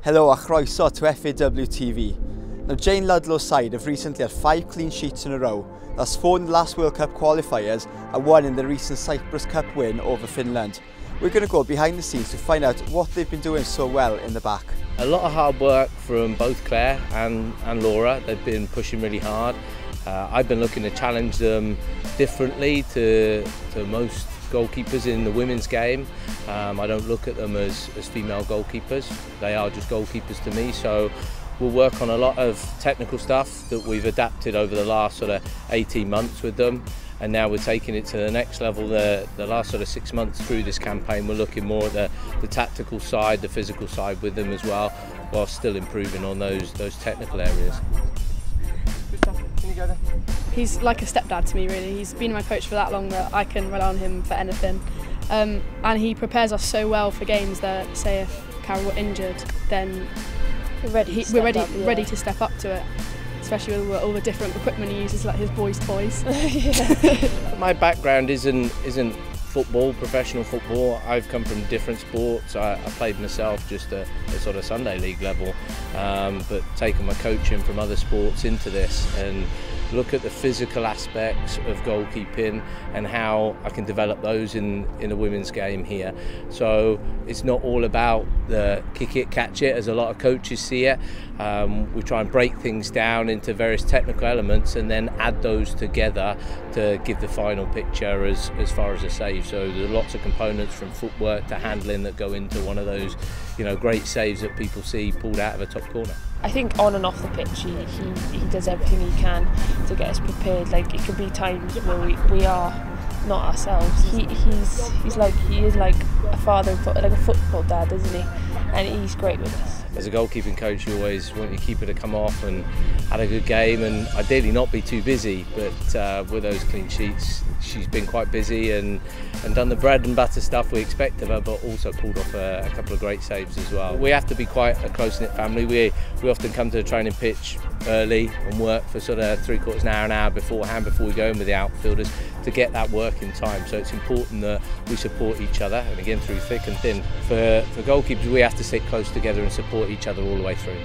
Hello a chroeso to FAWTV. Now Jane Ludlow's side have recently had 5 clean sheets in a row. That's 4 in the last World Cup qualifiers and 1 in the recent Cyprus Cup win over Finland. We're going to go behind the scenes to find out what they've been doing so well in the back. A lot of hard work from both Claire and Laura. They've been pushing really hard. I've been looking to challenge them differently to most goalkeepers in the women's game. I don't look at them as female goalkeepers. They are just goalkeepers to me. So we'll work on a lot of technical stuff that we've adapted over the last sort of 18 months with them. And now we're taking it to the next level. The last sort of 6 months through this campaign, we're looking more at the tactical side, the physical side with them as well, while still improving on those technical areas. He's like a stepdad to me, really. He's been my coach for that long that I can rely on him for anything. And he prepares us so well for games that, say, if Carol were injured, then we're ready to step up to it. Especially with all the different equipment he uses, like his boys' toys. My background isn't football, professional football. I've come from different sports. I played myself just at a sort of Sunday league level, but taking my coaching from other sports into this and look at the physical aspects of goalkeeping and how I can develop those in the women's game here. So it's not all about the kick it, catch it, as a lot of coaches see it. We try and break things down into various technical elements and then add those together to give the final picture as far as a save. So there's lots of components from footwork to handling that go into one of those, great saves that people see pulled out of a top corner. I think on and off the pitch he does everything he can to get us prepared. Like, it could be times where we are not ourselves. He is like a father, like a football dad, isn't he? And he's great with us. As a goalkeeping coach, you always want your keeper to come off and had a good game, and ideally not be too busy. But with those clean sheets, she's been quite busy and done the bread and butter stuff we expect of her, but also pulled off a couple of great saves as well. We have to be quite a close-knit family. We often come to the training pitch early and work for sort of 3/4 an hour beforehand, before we go in with the outfielders, to get that work in time. So it's important that we support each other, and again through thick and thin. For goalkeepers, we have to sit close together and support each other all the way through.